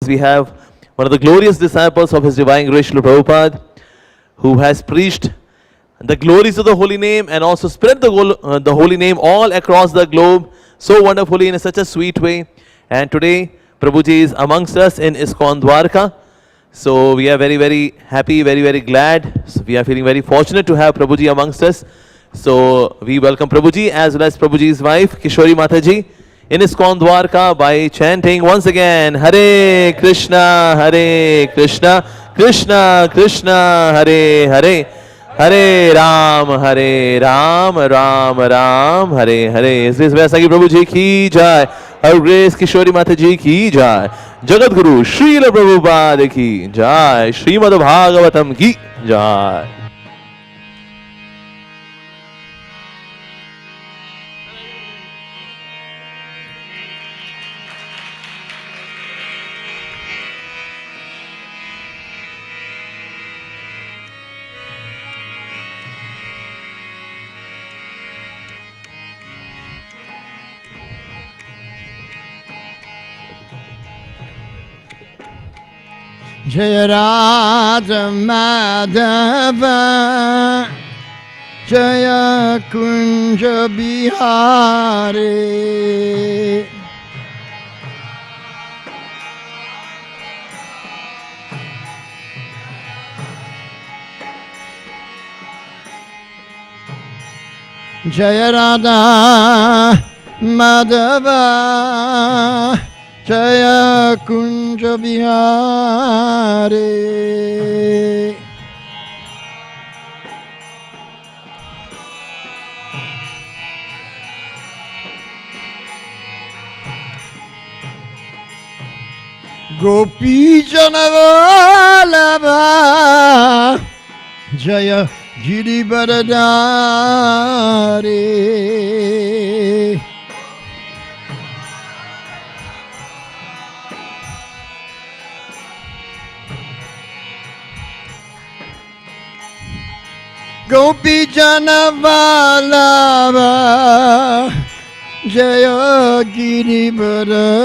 We have one of the glorious disciples of His Divine Grace, Srila Prabhupada, who has preached the glories of the holy name and also spread the holy name all across the globe so wonderfully in such a sweet way. And today, Prabhuji is amongst us in ISKCON Dwarka. So we are very, very happy, very, very glad. So we are feeling very fortunate to have Prabhuji amongst us. So we welcome Prabhuji as well as Prabhuji's wife, Kishori Mataji, in ISKCON Dwarka by chanting once again, Hare Krishna, Krishna Krishna, Hare Hare, Hare Ram, Ram Ram, Hare Hare. Is this Vaiyasaki Prabhu ji ki jai, Her Grace Kishori Mataji ki jai, Jagat Guru Srila Prabhupada ki jai, Srimad Bhagavatam ki jai. Jaya Radha Madhava Jaya Kunja Bihari Jaya Radha Madhava Jaya Kunja Bihari Gopi Janavalabha Jaya Giri Baradari Gopi Janavalabha Jaya Giri Baradari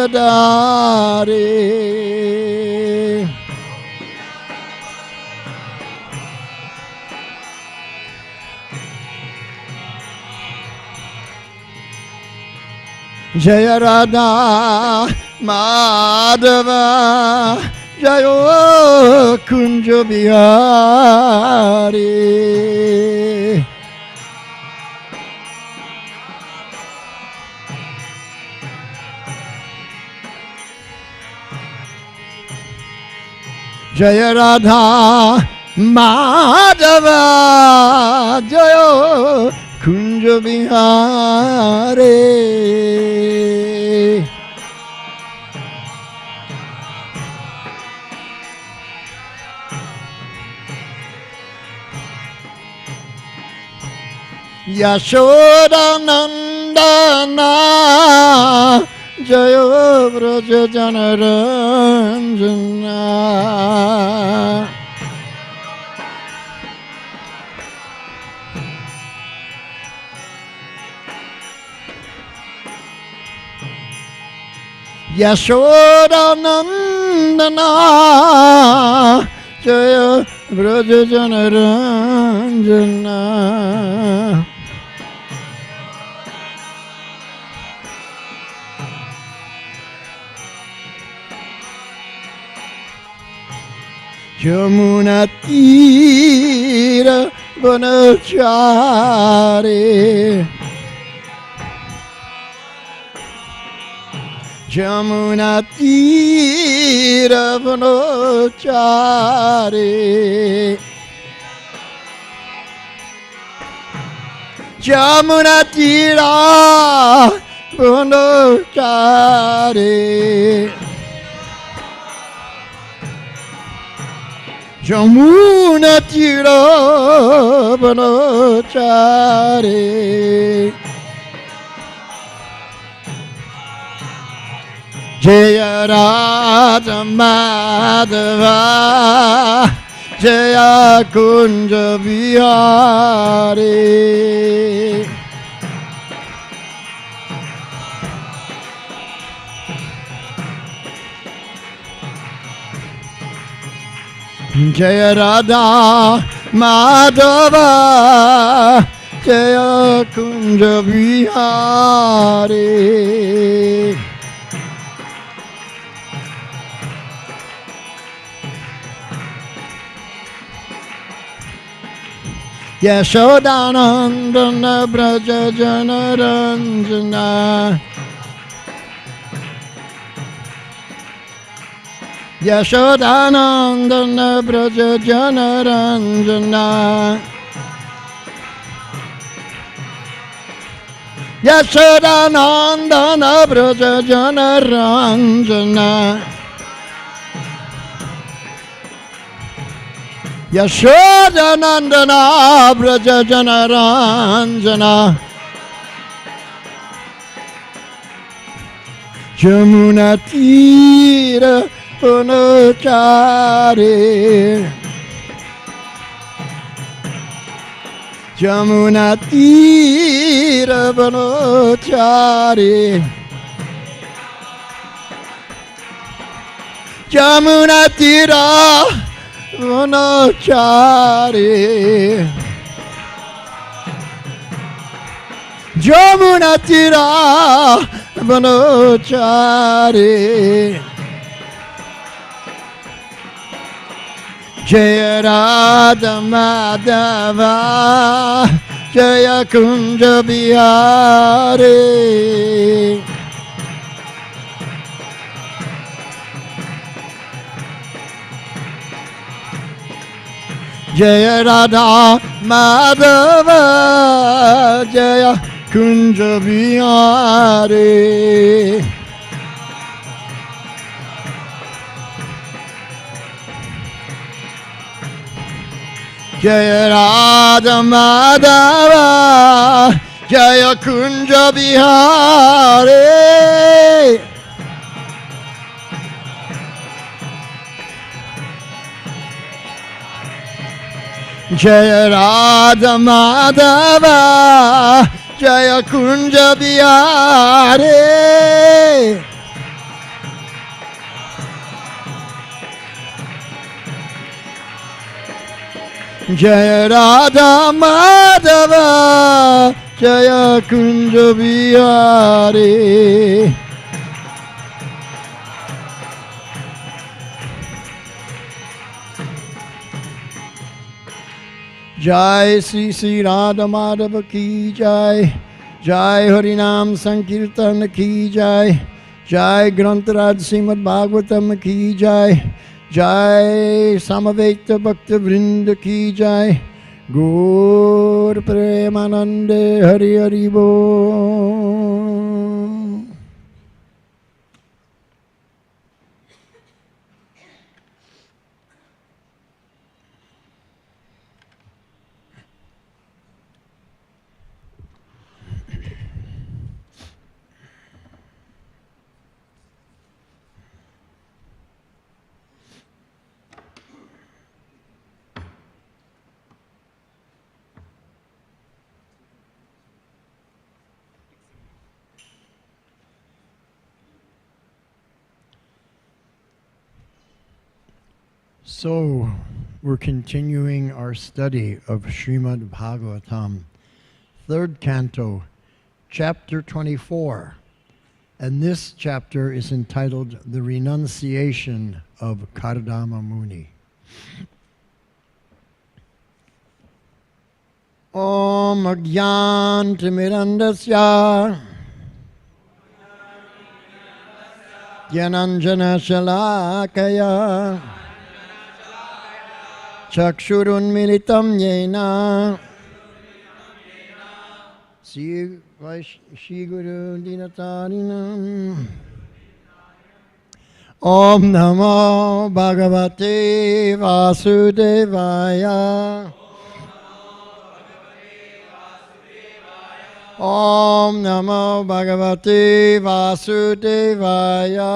Jaya Radha Madhava Jaya Kunja Bihari Jaya Radha Madhava Jaya Kunja Bihari Yashoda Nandana Jaya Vraja Janaranjana Yashoda Nandana Jaya Vraja Janaranjana Yamuna Tira Vanachari Yamuna Tira Vanachari Yamuna Tira Vanachari Jamuna Tira Vanachari Jaya Radha Madhava Jaya Kunja Bihari Jaya Radha Madhava Jaya Kunja Vihari. Yashodanandana Braja Janaranjana. Yashodanandana Braja Janaranjana. Yashodanandana Braja Janaranjana. Yashodanandana Braja Janaranjana. Jamuna Tira Punachari. Jamuna Tira Punachari. Jamuna Tira Punachari. Jamuna Tira Punachari. Jaya Radha Madhava Jaya Kunja Bihari. Jaya Radha Madhava Jaya Kunja Bihari. Jaya Radha Madhava Jaya Kunja Bihari. Jaya Radha Madhava Jaya Kunja Bihari. Jaya Radha Madhava Jaya Kunja Bihari. Jai Sri Sri Radha Madhava Ki Jai. Jai Harinam Sankirtan Ki Jai. Jai Grantaraj Srimad Bhagavatam Ki Jai. Jai Samaveta Bhakta Vrinda Ki Jai. Gaur Premanande Hari Hari Bo. So, we're continuing our study of Srimad Bhagavatam, third canto, chapter 24. And this chapter is entitled The Renunciation of Kardama Muni. Om Agyantimirandasya Gyananjana Shalakaya Chakshurun Militam Yena Shri Guru Dinatarinam. Om Namo Bhagavate Vasudevaya. Om Namo Bhagavate Vasudevaya.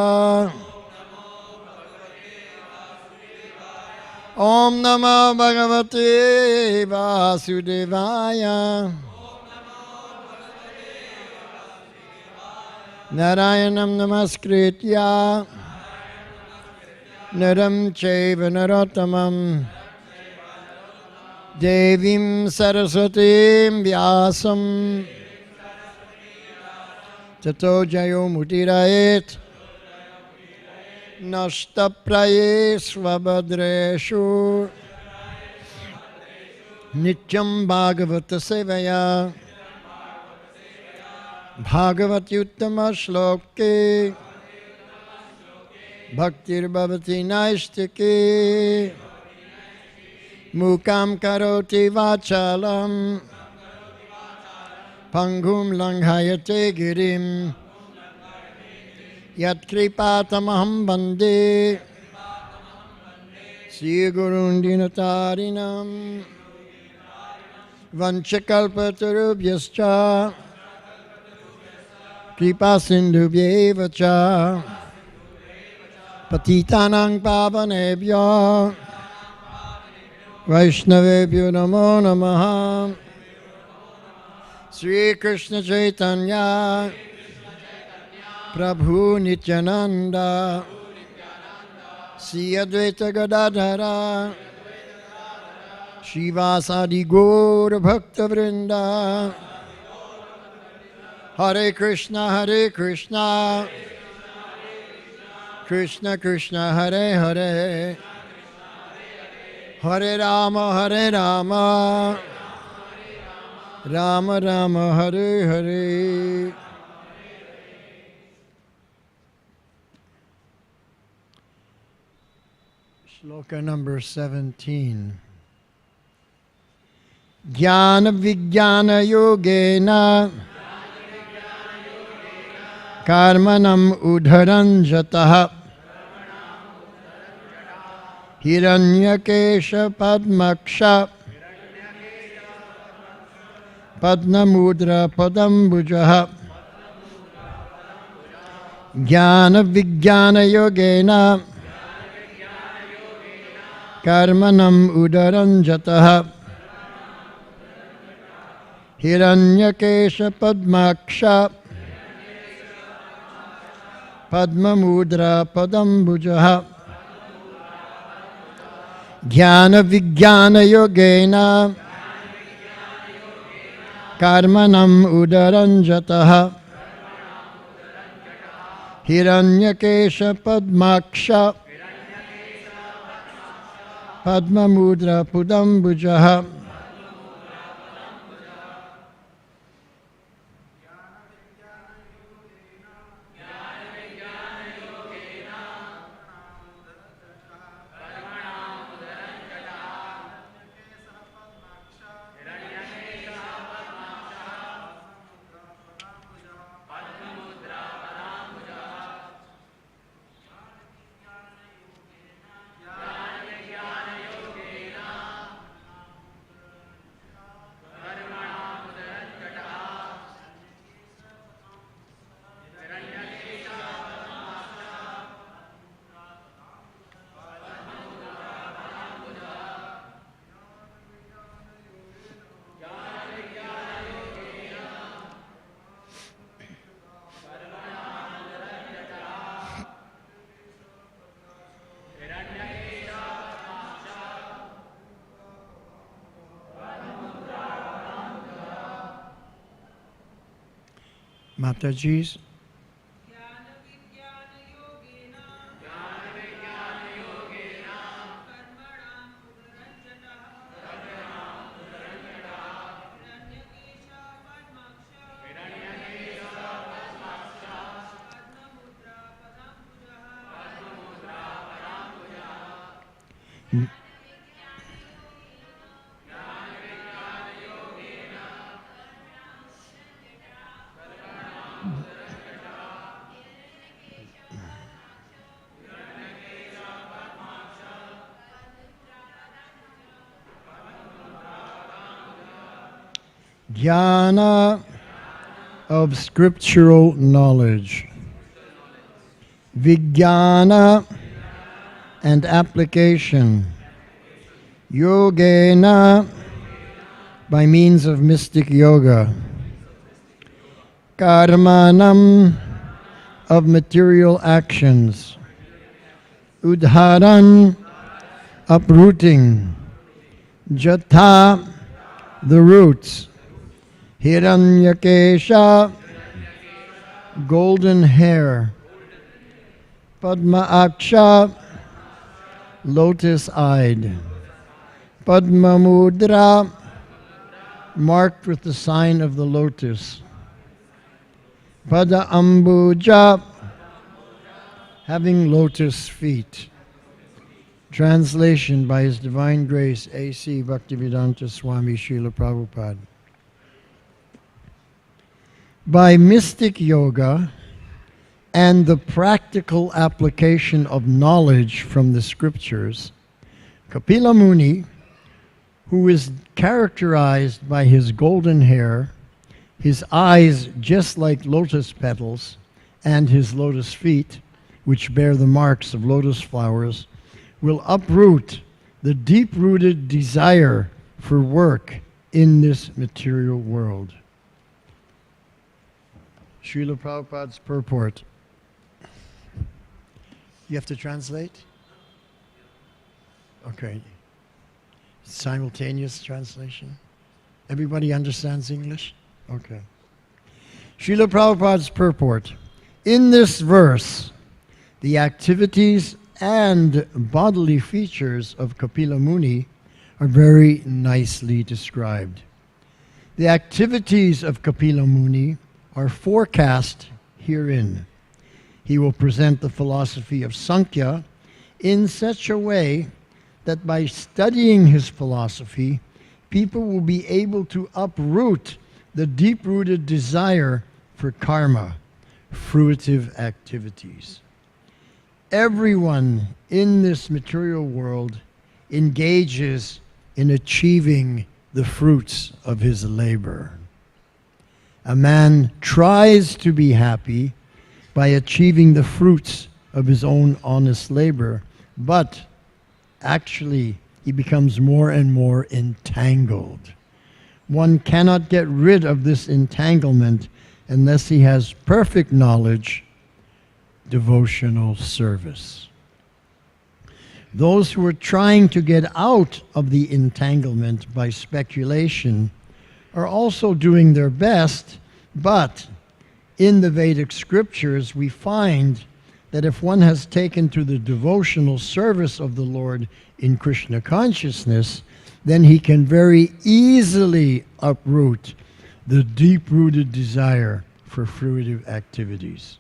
Om Namo Bhagavate Vasudevaya. Narayanam Namaskritya Naram Chaiva Narottamam Devim Saraswatim Vyasam Tato Jayo Mutirayet Nashtapraye Svabhadreshu Nityam Bhagavata Sevaya Bhagavati Uttama Shloke Bhaktir Bhavati Naistike Mukam Karoti Vachalam Pangum Langhayate Girim Yat Kripatamaham Bande Sri Gurun Dinatarinam Vanchakalpatarubhyascha Kripa Sindhubhyeva cha Patitanang Pavanebhyo Vaishnavebhyo Namo Namaha Sri Krishna Chaitanya Prabhu Nityananda Sri Advaita Gadadhara Shivasadi Gaura Bhakta Vrinda Hare Krishna Krishna Krishna Hare Hare Hare Rama Rama Rama Hare Hare. Shloka number 17. Jnana Vijnana Yogena Karmanam Udharanjataha Hiranyakesha Padmaksha Padnamudra Padambujaha Jnana Vijnana Yogena Karmanam Udaranjataha Hiranyakesha Padmaksha Padmamudra Padambujaha Jnana Vijnana Yogena Karmanam Udaranjataha Hiranyakesha Padmaksha Padmamudra Padambujaha Mataji's. Jnana of scriptural knowledge, Vijnana and application, Yogena by means of mystic yoga, Karmanam of material actions, Udharan, uprooting. Jatha, the roots. Hiranyakesha, golden hair. Padma Aksha, lotus-eyed. Padma Mudra, marked with the sign of the lotus. Pada Ambuja, having lotus feet. Translation by His Divine Grace, A.C. Bhaktivedanta Swami Srila Prabhupada. By mystic yoga and the practical application of knowledge from the scriptures, Kapila Muni, who is characterized by his golden hair, his eyes just like lotus petals, and his lotus feet, which bear the marks of lotus flowers, will uproot the deep-rooted desire for work in this material world. Srila Prabhupada's purport. You have to translate? Okay. Simultaneous translation? Everybody understands English? Okay. Srila Prabhupada's purport. In this verse, the activities and bodily features of Kapila Muni are very nicely described. The activities of Kapila Muni are forecast herein. He will present the philosophy of Sankhya in such a way that by studying his philosophy, people will be able to uproot the deep-rooted desire for karma, fruitive activities. Everyone in this material world engages in achieving the fruits of his labor. A man tries to be happy by achieving the fruits of his own honest labor, but actually he becomes more and more entangled. One cannot get rid of this entanglement unless he has perfect knowledge, devotional service. Those who are trying to get out of the entanglement by speculation are also doing their best, but in the Vedic scriptures we find that if one has taken to the devotional service of the Lord in Krishna consciousness, then he can very easily uproot the deep-rooted desire for fruitive activities.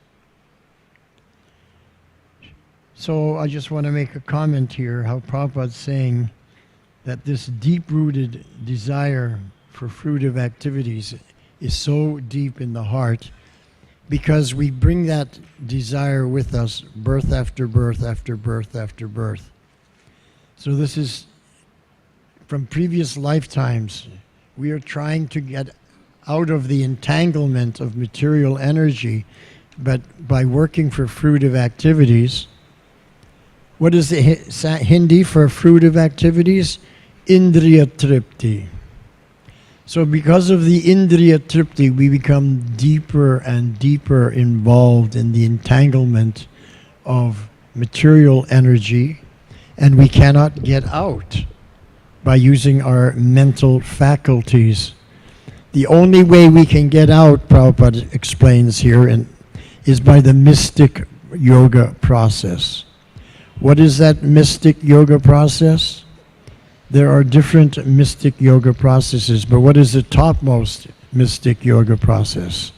So I just want to make a comment here, how Prabhupada's saying that this deep-rooted desire for fruitive activities is so deep in the heart because we bring that desire with us birth after birth after birth after birth. So this is from previous lifetimes. We are trying to get out of the entanglement of material energy, but by working for fruitive activities. What is the Hindi for fruitive activities? Indriya Tripti. So because of the Indriya Tripti, we become deeper and deeper involved in the entanglement of material energy, and we cannot get out by using our mental faculties. The only way we can get out, Prabhupada explains here, is by the mystic yoga process. What is that mystic yoga process? There are different mystic yoga processes, but what is the topmost mystic yoga process?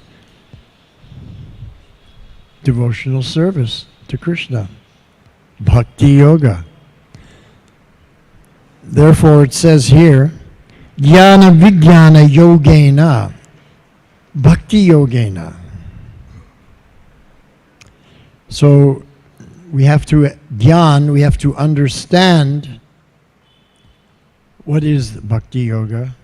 Devotional service to Krishna. Bhakti yoga. Therefore it says here, Jnana Vijnana Yogena, Bhakti Yogena. So we have to we have to understand what is Bhakti Yoga.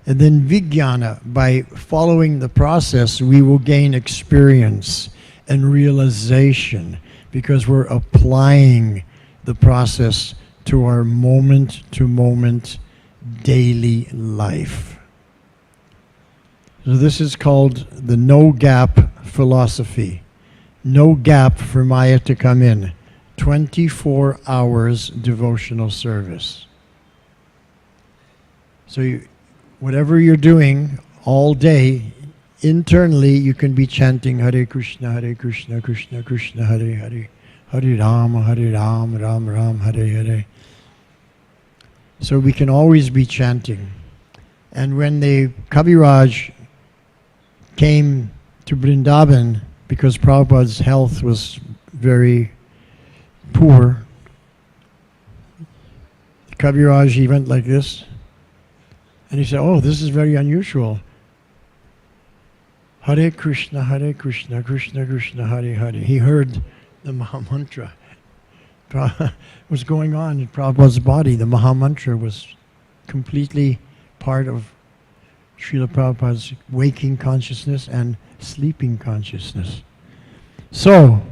And then Vijnana, by following the process, we will gain experience and realization because we're applying the process to our moment-to-moment daily life. So this is called the no-gap philosophy. No gap for Maya to come in, 24 hours devotional service. So whatever you're doing all day, internally you can be chanting Hare Krishna, Krishna Krishna, Hare Hare, Hare Rama, Ram Ram, Hare Hare. So we can always be chanting. And when the Kaviraj came to Vrindavan, because Prabhupada's health was very poor, the Kaviraj, he went like this, and he said, "Oh, this is very unusual. Hare Krishna, Krishna Krishna, Hare Hare." He heard the Mahamantra. Was going on in Prabhupada's body. The Mahamantra was completely part of Srila Prabhupada's waking consciousness and sleeping consciousness. So,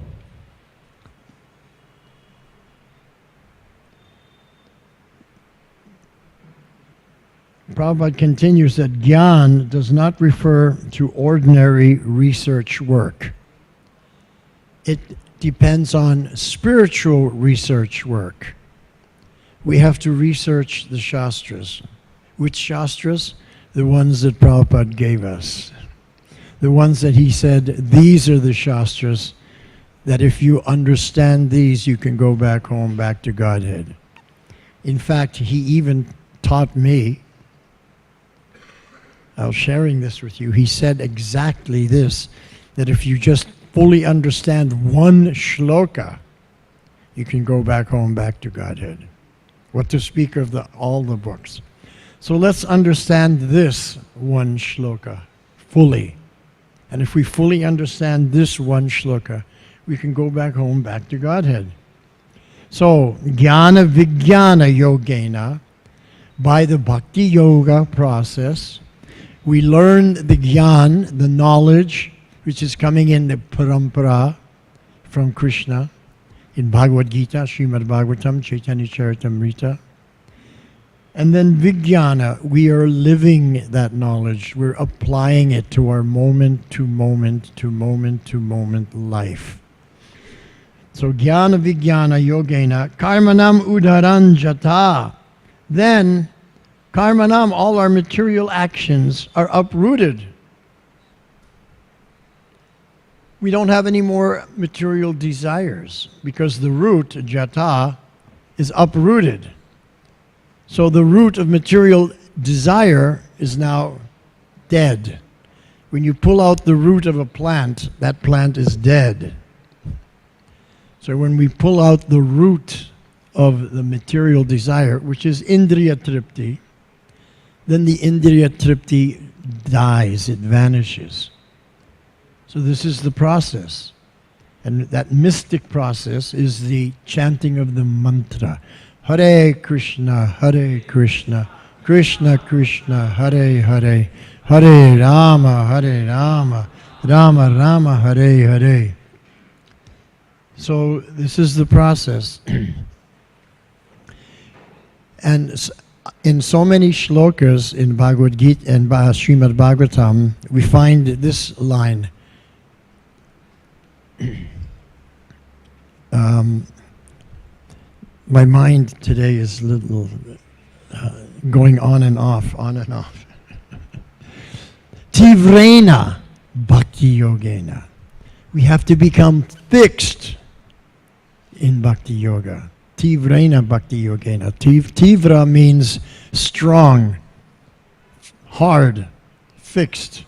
Prabhupada continues that Gyan does not refer to ordinary research work. It depends on spiritual research work. We have to research the Shastras. Which Shastras? The ones that Prabhupada gave us. The ones that he said, these are the Shastras, that if you understand these, you can go back home, back to Godhead. In fact, he even taught me, I was sharing this with you, he said exactly this, that if you just fully understand one shloka, you can go back home, back to Godhead. What to speak of all the books. So let's understand this one shloka fully. And if we fully understand this one shloka, we can go back home, back to Godhead. So, Jnana Vijnana Yogena, by the Bhakti Yoga process, we learn the Jnana, the knowledge, which is coming in the Parampara from Krishna, in Bhagavad Gita, Srimad Bhagavatam, Chaitanya Charitamrita. And then Vijnana, we are living that knowledge. We're applying it to our moment to moment to moment to moment life. So Jnana Vijnana Yogena, Karmanam Udaranjata. Then, Karmanam, all our material actions are uprooted. We don't have any more material desires because the root, jata, is uprooted. So the root of material desire is now dead. When you pull out the root of a plant, that plant is dead. So when we pull out the root of the material desire, which is Indriya Tripti, then the Indriya Tripti dies, it vanishes. So this is the process. And that mystic process is the chanting of the mantra. Hare Krishna, Krishna Krishna, Hare Hare, Hare Rama, Rama Rama, Hare Hare. So this is the process. And in so many shlokas in Bhagavad Gita and Srimad Bhagavatam, we find this line. My mind today is little going on and off. Tivrena Bhakti Yogena. We have to become fixed in Bhakti Yoga. Tivrena Bhakti Yogena. Tivra means strong, hard, fixed,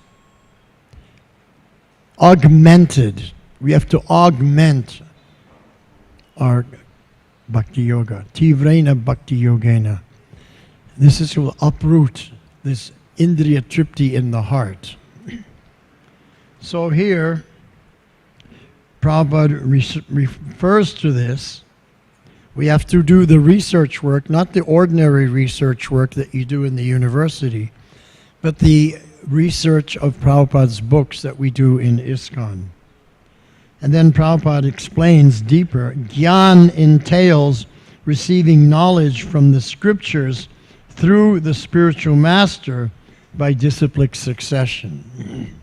augmented. We have to augment our Bhakti Yoga. Tivrena Bhakti Yogena. This is to uproot this Indriya Tripti in the heart. So here, Prabhupada refers to this. We have to do the research work, not the ordinary research work that you do in the university, but the research of Prabhupada's books that we do in ISKCON. And then Prabhupada explains deeper. Gyan entails receiving knowledge from the scriptures through the spiritual master by disciplic succession.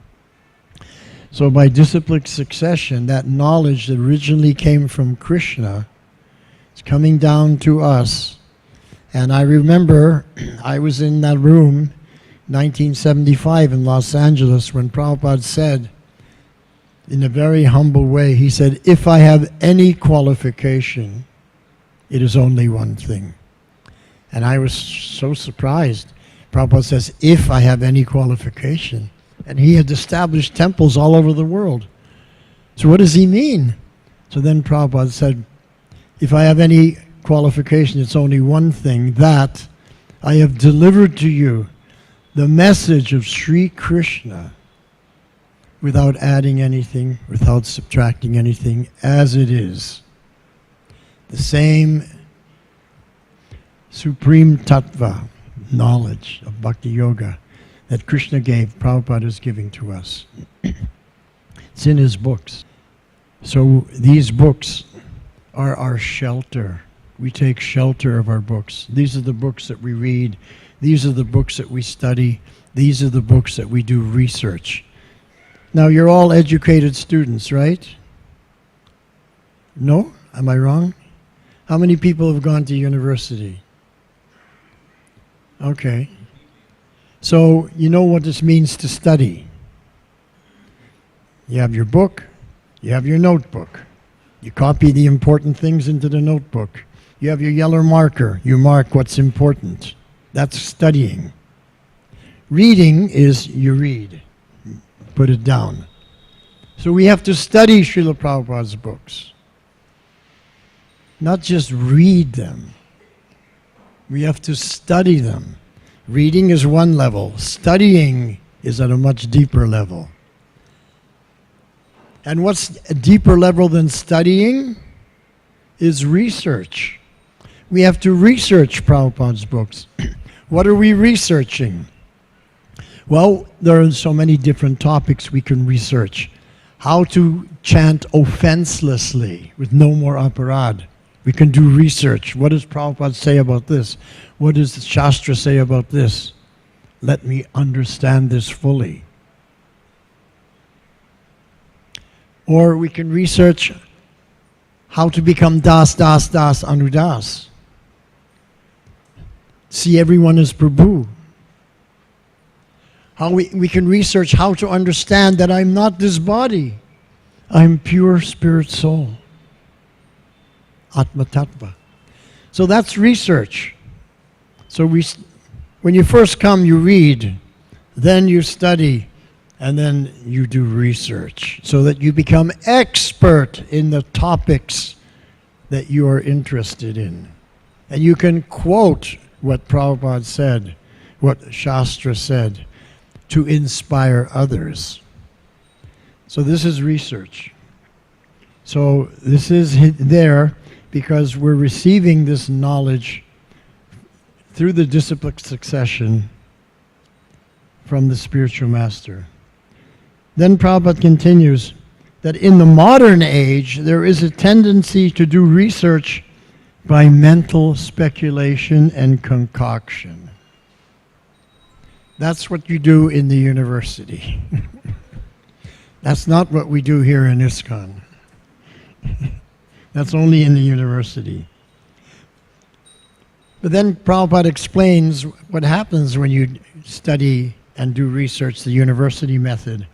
So by disciplic succession, that knowledge that originally came from Krishna It's coming down to us. And I remember I was in that room 1975 in Los Angeles when Prabhupada said, in a very humble way, he said, if I have any qualification, it is only one thing. And I was so surprised. Prabhupada says, if I have any qualification. And he had established temples all over the world. So what does he mean? So then Prabhupada said, if I have any qualification, it's only one thing, that I have delivered to you the message of Sri Krishna without adding anything, without subtracting anything, as it is. The same supreme tattva, knowledge of Bhakti Yoga that Krishna gave, Prabhupada is giving to us. It's in his books. So these books are our shelter. We take shelter of our books. These are the books that we read. These are the books that we study. These are the books that we do research. Now, you're all educated students, right? No? Am I wrong? How many people have gone to university? Okay. So, you know what this means to study. You have your book, you have your notebook. You copy the important things into the notebook. You have your yellow marker. You mark what's important. That's studying. Reading is you read. Put it down. So we have to study Srila Prabhupada's books. Not just read them. We have to study them. Reading is one level. Studying is at a much deeper level. And what's a deeper level than studying is research. We have to research Prabhupada's books. What are we researching? Well, there are so many different topics we can research. How to chant offenselessly with no more aparad. We can do research. What does Prabhupada say about this? What does the Shastra say about this? Let me understand this fully. Or we can research how to become das, das, das, anudas. See everyone as Prabhu. How we can research how to understand that I'm not this body. I'm pure spirit soul. Atma Tattva. So that's research. So when you first come, you read, then you study, and then you do research so that you become expert in the topics that you are interested in. And you can quote what Prabhupada said, what Shastra said, to inspire others. So this is research. So this is there because we're receiving this knowledge through the disciplic succession from the spiritual master. Then Prabhupada continues that in the modern age, there is a tendency to do research by mental speculation and concoction. That's what you do in the university. That's not what we do here in ISKCON. That's only in the university. But then Prabhupada explains what happens when you study and do research, the university method.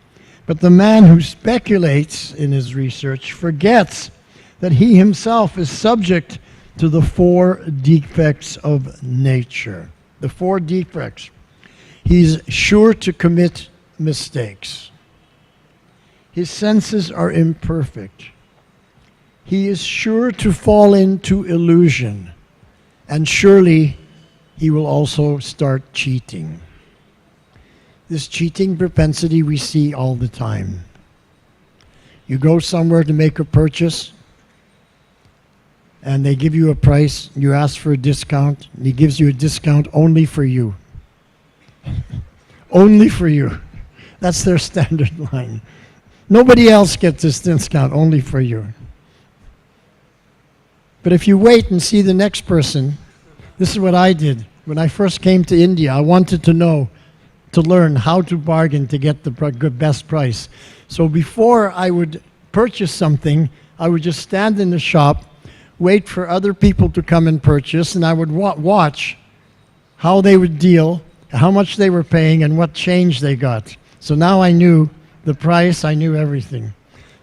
But the man who speculates in his research forgets that he himself is subject to the 4 defects of nature. The 4 defects. He's sure to commit mistakes. His senses are imperfect. He is sure to fall into illusion. And surely he will also start cheating. This cheating propensity we see all the time. You go somewhere to make a purchase, and they give you a price, you ask for a discount, and he gives you a discount only for you. Only for you. That's their standard line. Nobody else gets this discount, only for you. But if you wait and see the next person, this is what I did. When I first came to India, I wanted to learn how to bargain to get the best price. So before I would purchase something, I would just stand in the shop, wait for other people to come and purchase, and I would watch how they would deal, how much they were paying, and what change they got. So now I knew the price, I knew everything.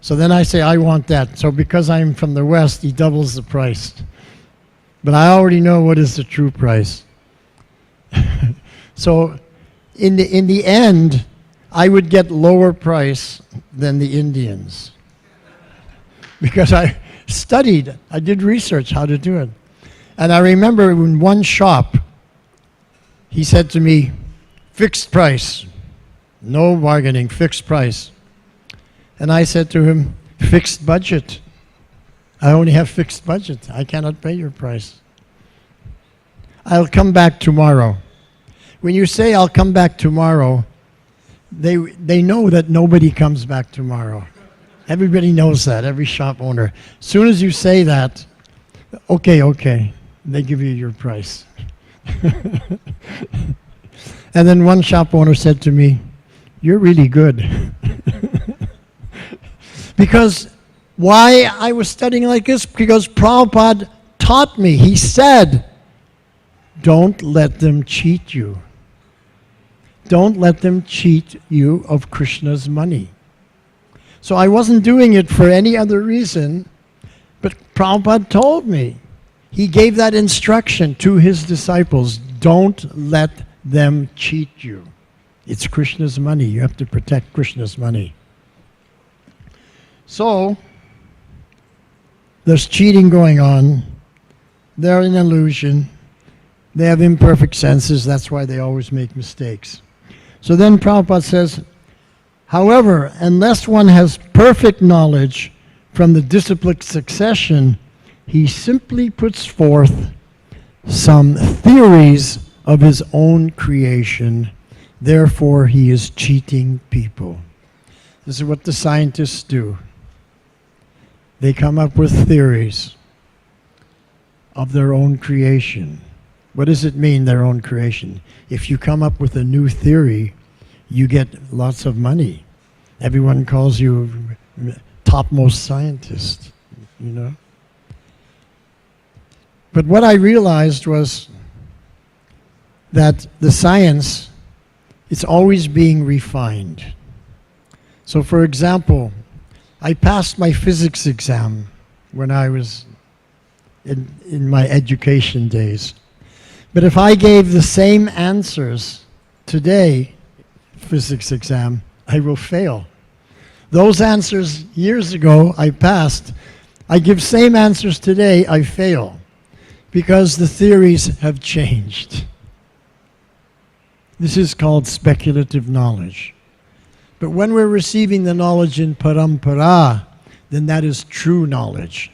So then I say, I want that. So because I'm from the West, he doubles the price. But I already know what is the true price. So in the end, I would get lower price than the Indians. Because I studied, I did research how to do it. And I remember in one shop, he said to me, fixed price, no bargaining, fixed price. And I said to him, fixed budget. I only have fixed budget. I cannot pay your price. I'll come back tomorrow. When you say I'll come back tomorrow, they know that nobody comes back tomorrow. Everybody knows that, every shop owner. As soon as you say that, okay, they give you your price. And then one shop owner said to me, you're really good. Because why I was studying like this? Because Prabhupada taught me. He said, don't let them cheat you. Don't let them cheat you of Krishna's money. So I wasn't doing it for any other reason, but Prabhupada told me. He gave that instruction to his disciples. Don't let them cheat you. It's Krishna's money. You have to protect Krishna's money. So, there's cheating going on. They're an illusion. They have imperfect senses. That's why they always make mistakes. So then Prabhupada says, however, unless one has perfect knowledge from the disciplic succession, he simply puts forth some theories of his own creation. Therefore, he is cheating people. This is what the scientists do. They come up with theories of their own creation. What does it mean, their own creation? If you come up with a new theory, you get lots of money. Everyone calls you topmost scientist, you know. But what I realized was that the science is always being refined. So for example, I passed my physics exam when I was in my education days. But if I gave the same answers today, physics exam, I will fail. Those answers years ago, I passed. I give same answers today, I fail. Because the theories have changed. This is called speculative knowledge. But when we're receiving the knowledge in parampara, then that is true knowledge.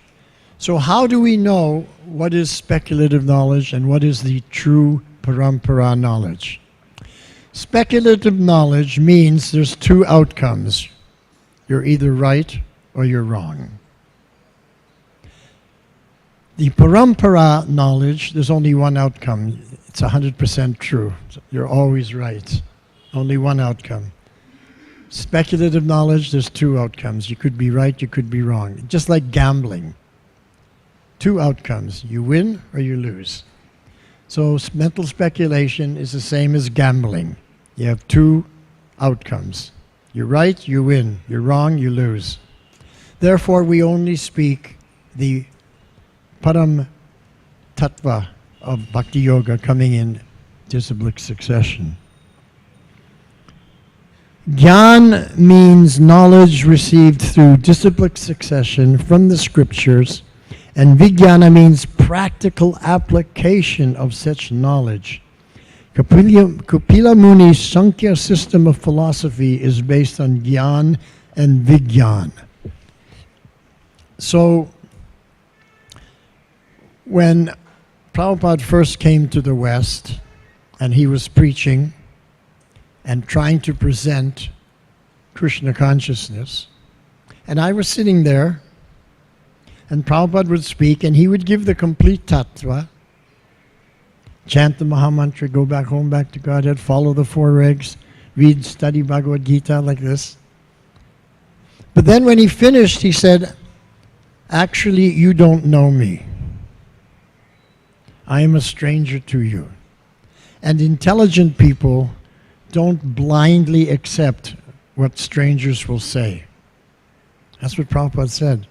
So how do we know what is speculative knowledge and what is the true parampara knowledge? Speculative knowledge means there's two outcomes. You're either right or you're wrong. The parampara knowledge, there's only one outcome. It's 100% true. You're always right. Only one outcome. Speculative knowledge, there's two outcomes. You could be right, you could be wrong. Just like gambling. Two outcomes. You win or you lose. So mental speculation is the same as gambling. You have two outcomes. You're right, you win. You're wrong, you lose. Therefore, we only speak the Param Tattva of Bhakti Yoga coming in disciplic succession. Gyan means knowledge received through disciplic succession from the scriptures, and Vijnana means practical application of such knowledge. Kapila Muni's Sankhya system of philosophy is based on Gyan and Vijnana. So, when Prabhupada first came to the West, and he was preaching and trying to present Krishna consciousness, and I was sitting there, and Prabhupada would speak, and he would give the complete tattva, chant the Mahamantra, go back home, back to Godhead, follow the four regs, read, study Bhagavad Gita like this. But then when he finished, he said, Actually, you don't know me. I am a stranger to you. And intelligent people don't blindly accept what strangers will say. That's what Prabhupada said.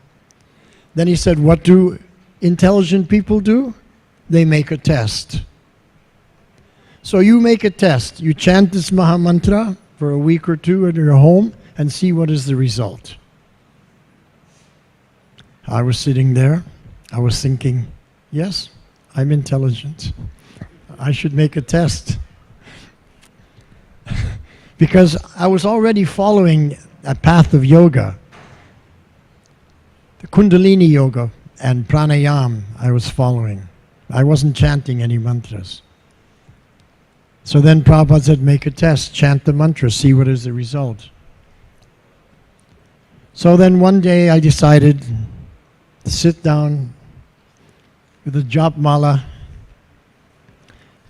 Then he said, what do intelligent people do? They make a test. So you make a test. You chant this Maha Mantra for a week or two at your home and see what is the result. I was sitting there. I was thinking, yes, I'm intelligent. I should make a test. Because I was already following a path of yoga. The Kundalini yoga and pranayam I was following. I wasn't chanting any mantras. So then Prabhupada said, make a test, chant the mantra, see what is the result. So then one day I decided to sit down with a jap mala,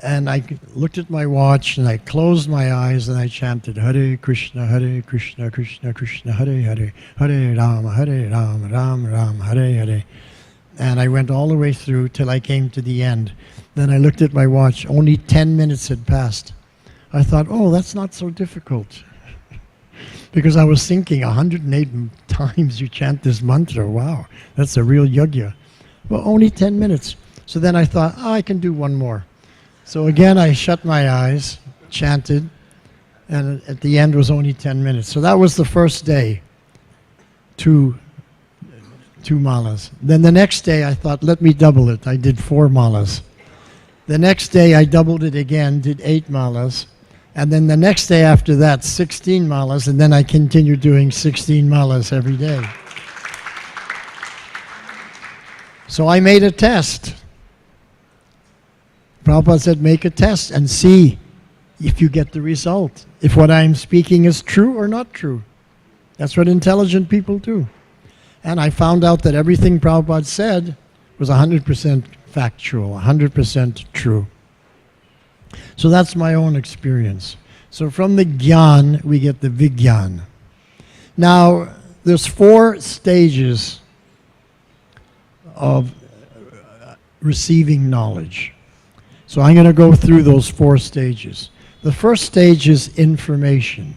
and I looked at my watch and I closed my eyes and I chanted Hare Krishna, Krishna Krishna, Hare Hare, Hare Rama, Ram Ram, Hare Hare. And I went all the way through till I came to the end. Then I looked at my watch, only 10 minutes had passed. I thought, oh, that's not so difficult. Because I was thinking 108 times you chant this mantra, wow, that's a real yajna. Well, only 10 minutes. So then I thought, oh, I can do one more. So again, I shut my eyes, chanted, and at the end was only 10 minutes. So that was the first day, two malas. Then the next day I thought, let me double it. I did 4 malas. The next day I doubled it again, did 8 malas. And then the next day after that, 16 malas, and then I continued doing 16 malas every day. So I made a test. Prabhupada said, make a test and see if you get the result. If what I'm speaking is true or not true. That's what intelligent people do. And I found out that everything Prabhupada said was 100% factual, 100% true. So that's my own experience. So from the Gyan, we get the Vigyan. Now, there's 4 stages of receiving knowledge. So I'm going to go through those 4 stages. The first stage is information.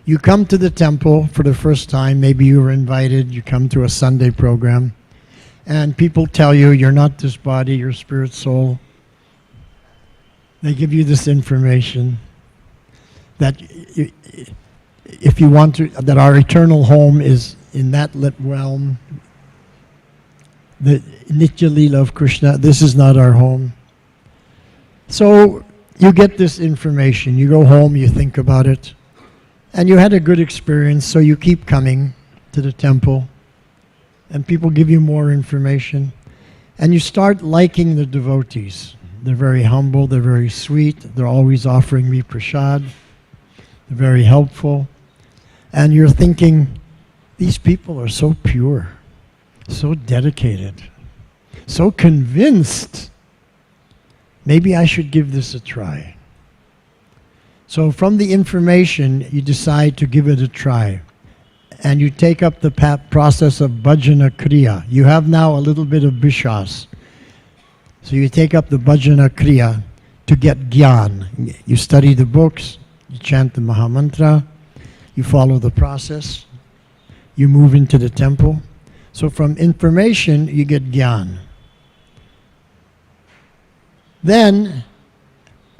You come to the temple for the first time, maybe you were invited, you come to a Sunday program, and people tell you you're not this body, you're spirit soul. They give you this information that if you want to, that our eternal home is in that realm, the Nitya Leela of Krishna, this is not our home. So you get this information, you go home, you think about it, and you had a good experience, so you keep coming to the temple, and people give you more information, and you start liking the devotees. They're very humble, they're very sweet, they're always offering me prasad, they're very helpful, and you're thinking, these people are so pure, so dedicated, so convinced. Maybe I should give this a try. So from the information, you decide to give it a try. And you take up the process of bhajana kriya. You have now a little bit of bishas. So you take up the bhajana kriya to get gyan. You study the books, you chant the Maha Mantra, you follow the process, you move into the temple. So from information, you get gyan. Then,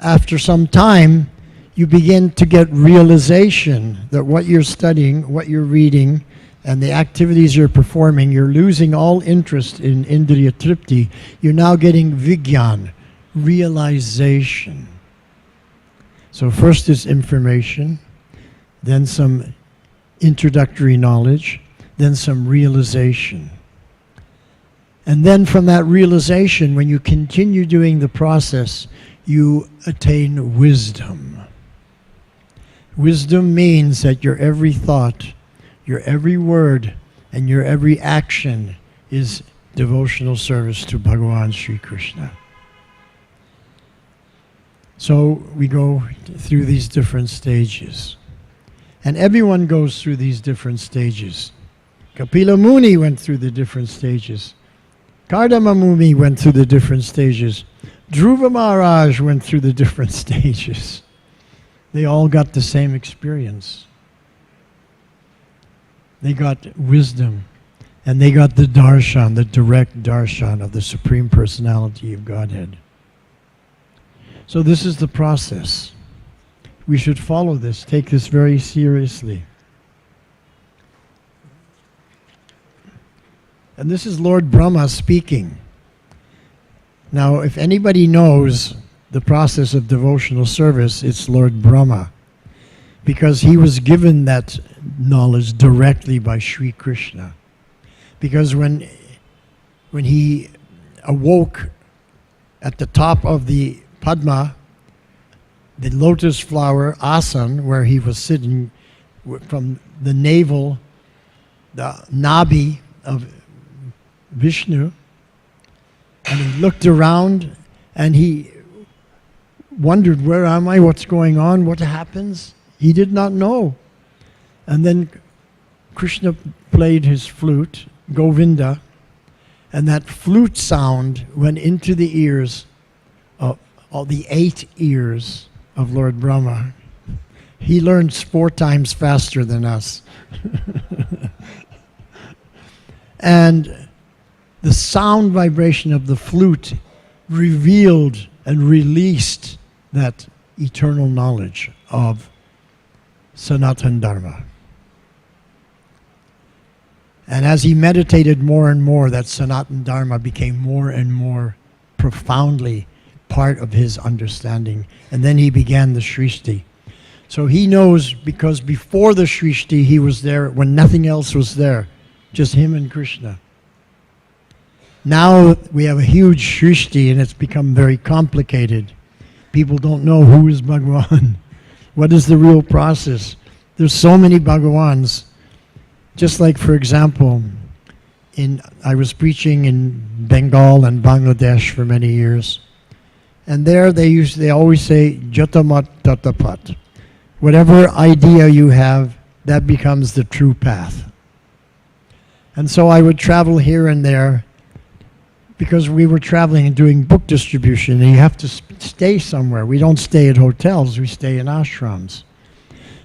after some time, you begin to get realization that what you're studying, what you're reading, and the activities you're performing, you're losing all interest in Indriya Tripti. You're now getting Vigyan, realization. So first is information, then some introductory knowledge, then some realization. And then from that realization, when you continue doing the process, you attain wisdom. Wisdom means that your every thought, your every word, and your every action is devotional service to Bhagavan Sri Krishna. So we go through these different stages. And everyone goes through these different stages. Kapila Muni went through the different stages. Kardama Muni went through the different stages. Dhruva Maharaj went through the different stages. They all got the same experience. They got wisdom, and they got the darshan, the direct darshan of the Supreme Personality of Godhead. So this is the process. We should follow this, take this very seriously. And this is Lord Brahma speaking. Now, if anybody knows the process of devotional service, it's Lord Brahma, because he was given that knowledge directly by Sri Krishna. Because when he awoke at the top of the Padma, the lotus flower asan, where he was sitting from the navel, the nabi of Vishnu, and he looked around and he wondered, where am I? What's going on? What happens? He did not know. And then Krishna played his flute, Govinda, and that flute sound went into the ears of all the 8 ears of Lord Brahma. He learns 4 times faster than us. And the sound vibration of the flute revealed and released that eternal knowledge of Sanatana Dharma. And as he meditated more and more, that Sanatana Dharma became more and more profoundly part of his understanding. And then he began the Srishti. So he knows, because before the Srishti, he was there when nothing else was there, just him and Krishna. Now we have a huge Srishti, and it's become very complicated. People don't know who is Bhagavan. What is the real process? There's so many Bhagavans. Just like, for example, I was preaching in Bengal and Bangladesh for many years. And there they always say, Jatamat Tatapat. Whatever idea you have, that becomes the true path. And so I would travel here and there, because we were traveling and doing book distribution, and you have to stay somewhere. We don't stay at hotels, we stay in ashrams.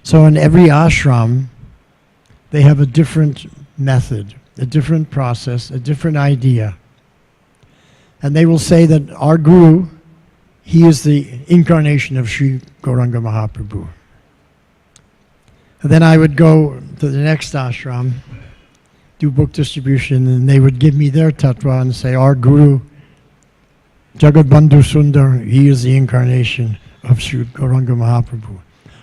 So in every ashram, they have a different method, a different process, a different idea. And they will say that our Guru, he is the incarnation of Sri Gauranga Mahaprabhu. And then I would go to the next ashram, do book distribution, and they would give me their tattva and say, our Guru, Jagat Bandhu Sundar, he is the incarnation of Sri Gauranga Mahaprabhu.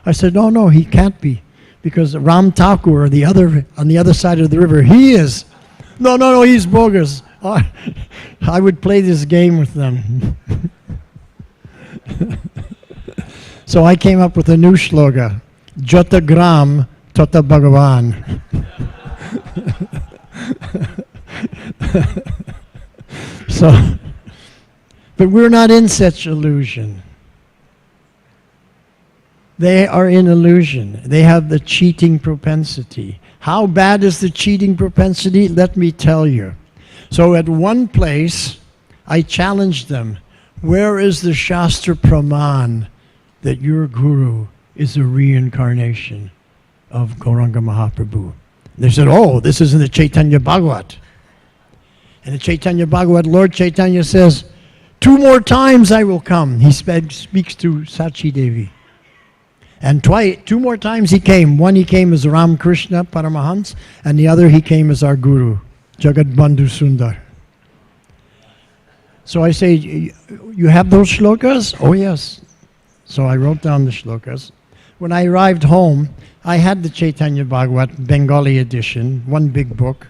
I said, no, he can't be, because Ram Thakur, on the other side of the river, he is. No, he's bogus. I would play this game with them. So I came up with a new slogan, Jata Gram Tata Bhagavan. But we're not in such illusion. They are in illusion. They have the cheating propensity. How bad is the cheating propensity? Let me tell you. So at one place, I challenged them, where is the Shastra Praman that your Guru is a reincarnation of Gauranga Mahaprabhu? They said, this is in the Chaitanya Bhagavat. In the Chaitanya Bhagavat, Lord Chaitanya says, 2 more times I will come. He speaks to Sachi Devi. And 2 more times he came. One he came as Ram Krishna Paramahans, and the other he came as our Guru, Jagat Bandhu Sundar. So I say, you have those shlokas? Oh yes. So I wrote down the shlokas. When I arrived home, I had the Chaitanya Bhagavat Bengali edition, one big book,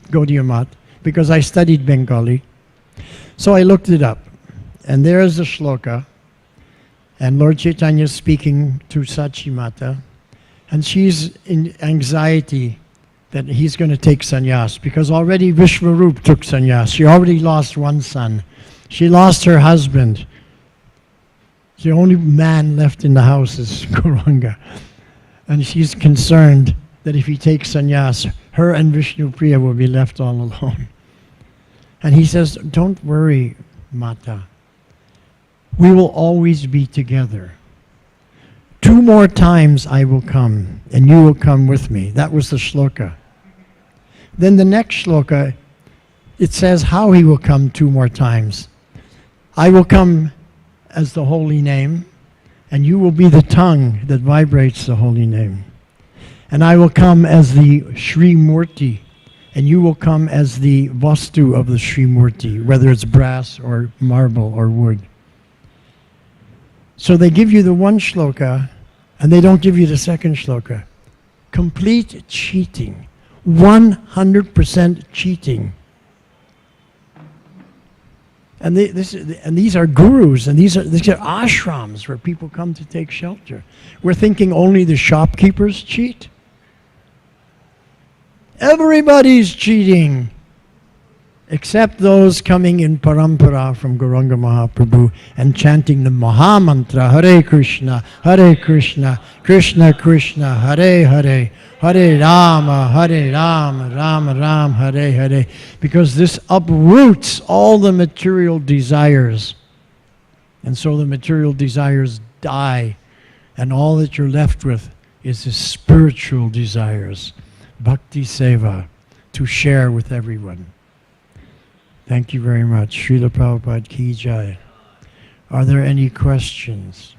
Gaudiya Math, because I studied Bengali. So I looked it up, and there is the shloka, and Lord Chaitanya is speaking to Sachi Mata, and she's in anxiety that he's going to take sannyas, because already Vishwarup took sannyas. She already lost one son. She lost her husband. The only man left in the house is Gauranga. And she's concerned that if he takes sannyas, her and Vishnu Priya will be left all alone. And he says, don't worry, Mata. We will always be together. 2 more times I will come, and you will come with me. That was the shloka. Then the next shloka, it says how he will come 2 more times. I will come as the holy name, and you will be the tongue that vibrates the holy name. And I will come as the Shri Murti, and you will come as the Vastu of the Shri Murti, whether it's brass or marble or wood. So they give you the one shloka, and they don't give you the second shloka. Complete cheating. 100% cheating. And these are gurus, and these are ashrams where people come to take shelter. We're thinking only the shopkeepers cheat. Everybody's cheating, except those coming in parampara from Gauranga Mahaprabhu and chanting the Maha Mantra, Hare Krishna, Krishna Krishna, Hare Hare, Hare Rama, Rama Rama, Hare Hare. Because this uproots all the material desires. And so the material desires die, and all that you're left with is the spiritual desires. Bhakti Seva, to share with everyone. Thank you very much. Srila Prabhupada Ki Jai. Are there any questions?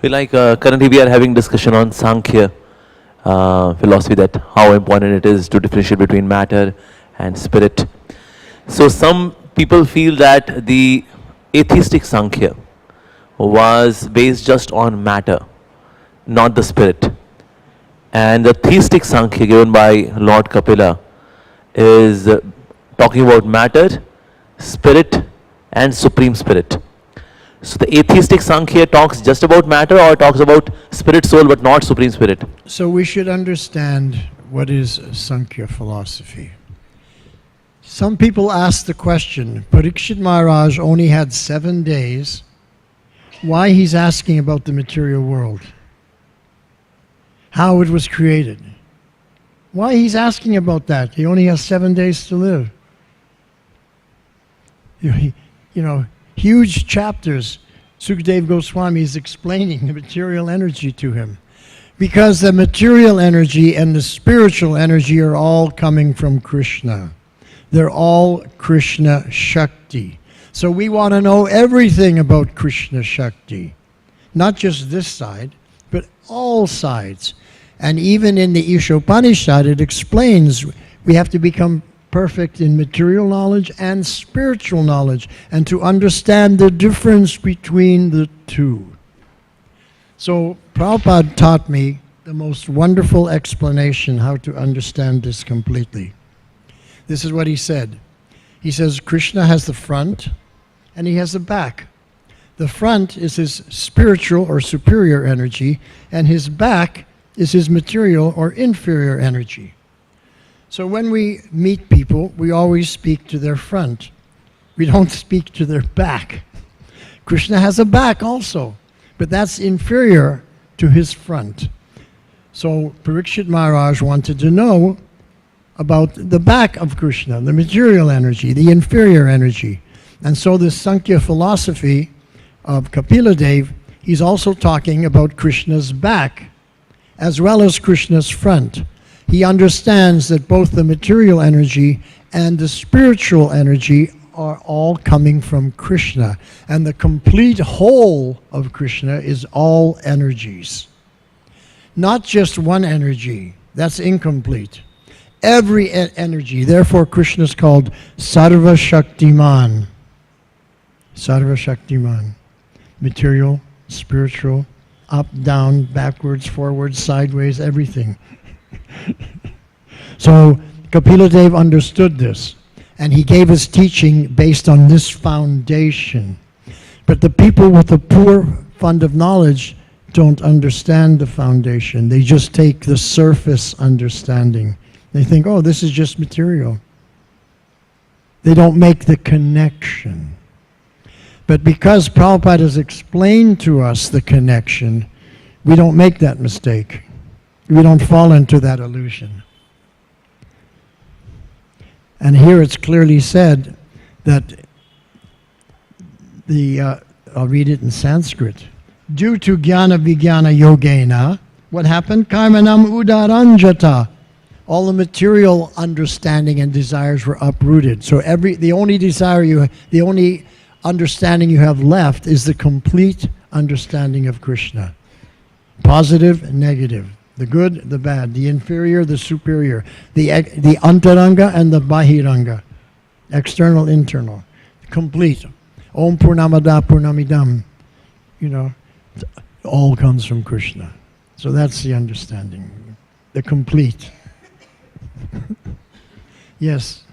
Currently we are having discussion on Sankhya philosophy, that how important it is to differentiate between matter and spirit. So some people feel that the atheistic Sankhya was based just on matter, not the spirit. And the theistic Sankhya given by Lord Kapila is talking about matter, spirit and supreme spirit. So the atheistic Sankhya talks just about matter, or talks about spirit, soul, but not supreme spirit? So we should understand what is Sankhya philosophy. Some people ask the question, Parikshit Maharaj only had 7 days. Why he's asking about the material world? How it was created? Why he's asking about that? He only has 7 days to live. You know, huge chapters. Sukadev Goswami is explaining the material energy to him. Because the material energy and the spiritual energy are all coming from Krishna. They're all Krishna Shakti. So we want to know everything about Krishna Shakti. Not just this side, but all sides. And even in the Ishopanishad, it explains we have to become perfect in material knowledge and spiritual knowledge, and to understand the difference between the two. So Prabhupada taught me the most wonderful explanation how to understand this completely. This is what he said. He says Krishna has the front and he has the back. The front is his spiritual or superior energy, and his back is his material or inferior energy. So when we meet people, we always speak to their front. We don't speak to their back. Krishna has a back also, but that's inferior to his front. So Parikshit Maharaj wanted to know about the back of Krishna, the material energy, the inferior energy. And so this Sankhya philosophy of Kapila Dev, he's also talking about Krishna's back as well as Krishna's front. He understands that both the material energy and the spiritual energy are all coming from Krishna. And the complete whole of Krishna is all energies. Not just one energy. That's incomplete. Every energy. Therefore, Krishna is called Sarva Shaktiman. Sarva Shaktiman. Material, spiritual, up, down, backwards, forwards, sideways, everything. So Kapila Dev understood this, and he gave his teaching based on this foundation. But the people with a poor fund of knowledge don't understand the foundation. They just take the surface understanding. They think, oh, this is just material. They don't make the connection. But because Prabhupada has explained to us the connection, we don't make that mistake. We don't fall into that illusion. And here it's clearly said that I'll read it in Sanskrit. Due to jnana vijnana yogena, what happened? Karmanam udaranjata. All the material understanding and desires were uprooted. So the only understanding you have left is the complete understanding of Krishna. Positive and negative. The good, the bad. The inferior, the superior. The antaranga and the bahiranga. External, internal. Complete. Om Purnamada Purnamidam. You know, it all comes from Krishna. So that's the understanding. The complete. Yes.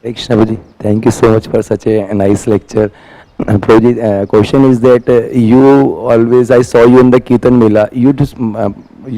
Krishna Prabhuji, thank you so much for such a nice lecture. Prabhuji, question is that you always, I saw you in the Kirtan Mela, you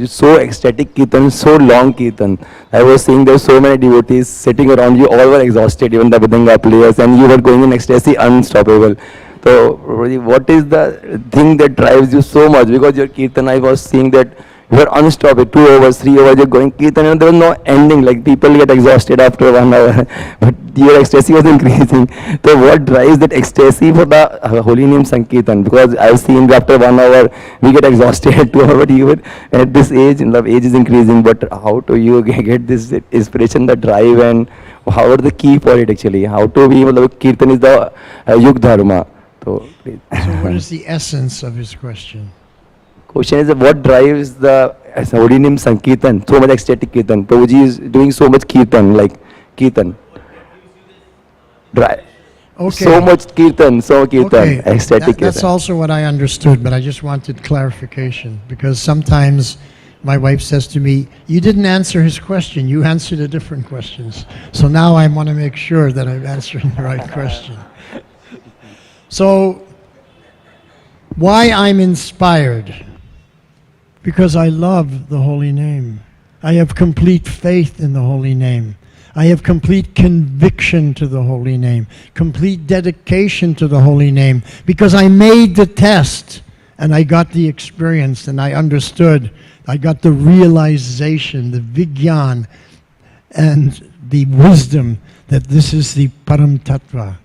so ecstatic Kirtan, so long Kirtan. I was seeing there were so many devotees sitting around you, all were exhausted, even the Vidanga players, and you were going in ecstasy, unstoppable. So, Prabhuji, what is the thing that drives you so much? Because your Kirtan, I was seeing that you were unstoppable, 2 hours, 3 hours, you're going Kirtan, and there was no ending, like people get exhausted after 1 hour, but your ecstasy was increasing. So what drives that ecstasy for the holy name Sankirtan? Because I've seen that after 1 hour, we get exhausted at 2 hours, even at this age, the age is increasing, but how do you get this inspiration, the drive, and how are the key for it actually? How to be, Kirtan is the Yug Dharma. So what is the essence of his question? Question is what drives the holy name Sankirtan, so much ecstatic Kirtan. Prabhuji is doing so much Kirtan, like Kirtan. Okay. So much Kirtan, ecstatic Kirtan. That's also what I understood, but I just wanted clarification, because sometimes my wife says to me, you didn't answer his question, you answered a different question. So now I want to make sure that I'm answering the right question. So, why I'm inspired? Because I love the holy name. I have complete faith in the holy name. I have complete conviction to the holy name, complete dedication to the holy name, because I made the test and I got the experience and I understood. I got the realization, the vigyan, and the wisdom that this is the Param Tattva.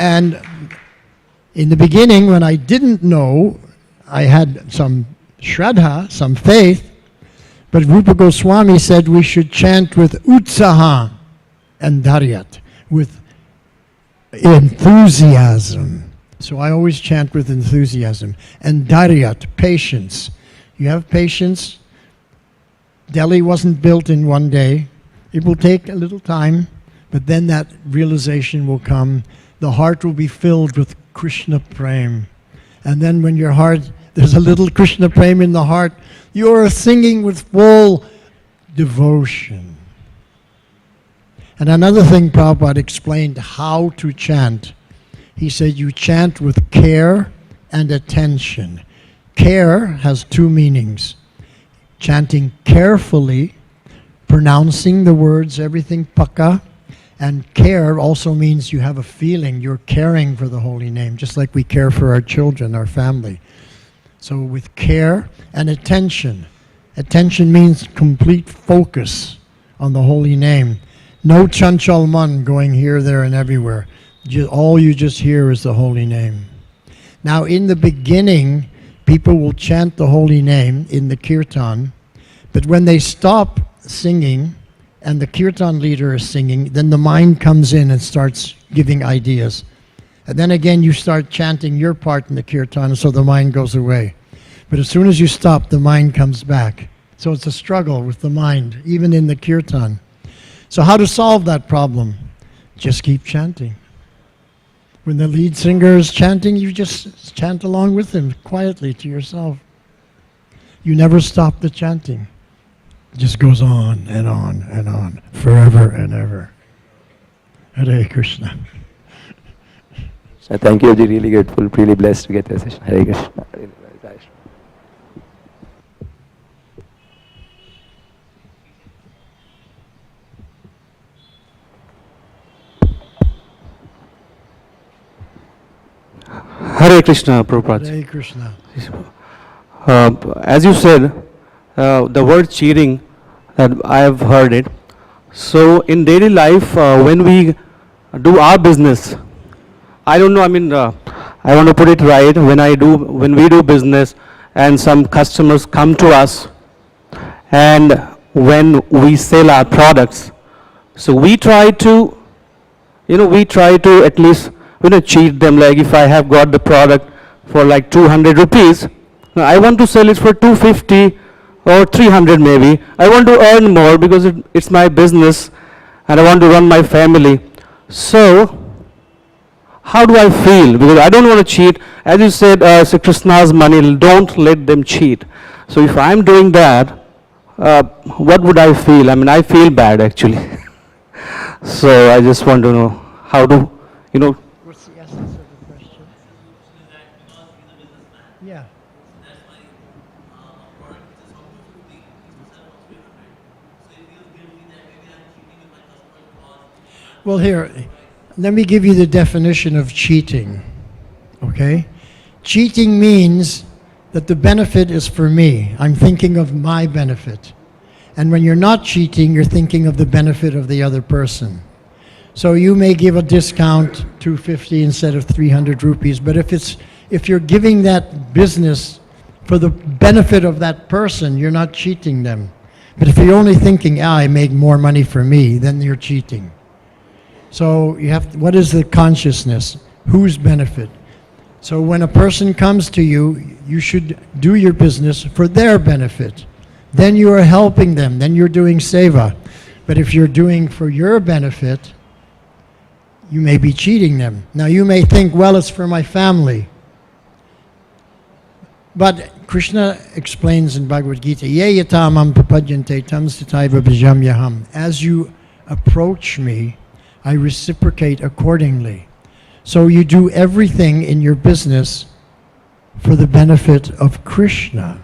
And in the beginning, when I didn't know, I had some shraddha, some faith, but Rupa Goswami said we should chant with utsaha and dharyat, with enthusiasm. So I always chant with enthusiasm. And dharyat, patience. You have patience. Delhi wasn't built in one day. It will take a little time, but then that realization will come. The heart will be filled with Krishna Prem. And then when your heart, there's a little Krishna Prem in the heart, you're singing with full devotion. And another thing Prabhupada explained how to chant. He said you chant with care and attention. Care has 2 meanings. Chanting carefully, pronouncing the words, everything pakka. And care also means you have a feeling, you're caring for the holy name, just like we care for our children, our family. So with care and attention. Attention means complete focus on the holy name. No chanchal man going here, there, and everywhere. All you just hear is the holy name. Now in the beginning, people will chant the holy name in the kirtan, but when they stop singing, and the kirtan leader is singing, then the mind comes in and starts giving ideas. And then again you start chanting your part in the kirtan, so the mind goes away. But as soon as you stop, the mind comes back. So it's a struggle with the mind, even in the kirtan. So how to solve that problem? Just keep chanting. When the lead singer is chanting, you just chant along with him quietly to yourself. You never stop the chanting. It just goes on and on and on, forever and ever. Hare Krishna. Thank you, really grateful, really blessed to get this session. Hare Krishna. Hare Krishna, Prabhupada. Hare Krishna. As you said, the word cheating, I have heard it. So in daily life, when we do our business, I don't know, I want to put it right, when we do business and some customers come to us and when we sell our products, so we try to, at least, cheat them. Like if I have got the product for like 200 rupees, I want to sell it for 250 or 300 maybe. I want to earn more because it's my business and I want to run my family. So, how do I feel? Because I don't want to cheat. As you said, Sri Krishna's money, don't let them cheat. So if I'm doing that, what would I feel? I feel bad actually. So I just want to know how to, What's the essence of the question? Yeah. Well, here, let me give you the definition of cheating. Okay? Cheating means that the benefit is for me. I'm thinking of my benefit. And when you're not cheating, you're thinking of the benefit of the other person. So you may give a discount 250 instead of 300 rupees, but if you're giving that business for the benefit of that person, you're not cheating them. But if you're only thinking, I make more money for me, then you're cheating. So you have what is the consciousness? Whose benefit? So when a person comes to you, you should do your business for their benefit. Then you are helping them, then you're doing seva. But if you're doing for your benefit, you may be cheating them. Now you may think, well, it's for my family. But Krishna explains in Bhagavad Gita, Ye yatamam papadyante tam sitaiva bhajamyaham. As you approach me, I reciprocate accordingly. So you do everything in your business for the benefit of Krishna.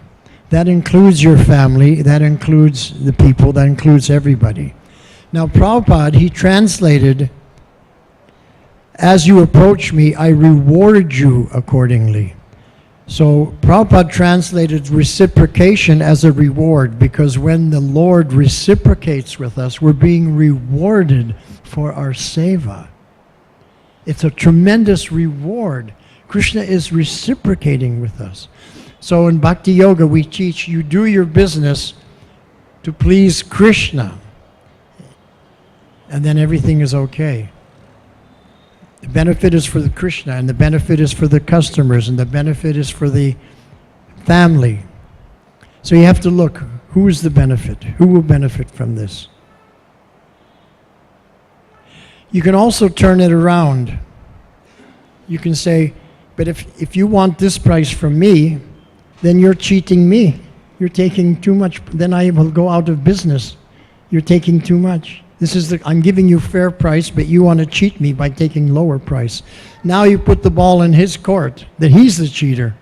That includes your family, that includes the people, that includes everybody. Now Prabhupada, he translated, as you approach me, I reward you accordingly. So Prabhupada translated reciprocation as a reward, because when the Lord reciprocates with us, we're being rewarded for our seva. It's a tremendous reward. Krishna is reciprocating with us. So in Bhakti Yoga, we teach you do your business to please Krishna, and then everything is okay. The benefit is for the Krishna, and the benefit is for the customers, and the benefit is for the family. So you have to look, who is the benefit? Who will benefit from this? You can also turn it around. You can say, but if you want this price from me, then you're cheating me. You're taking too much, then I will go out of business. You're taking too much. I'm giving you fair price, but you want to cheat me by taking lower price. Now you put the ball in his court, that he's the cheater.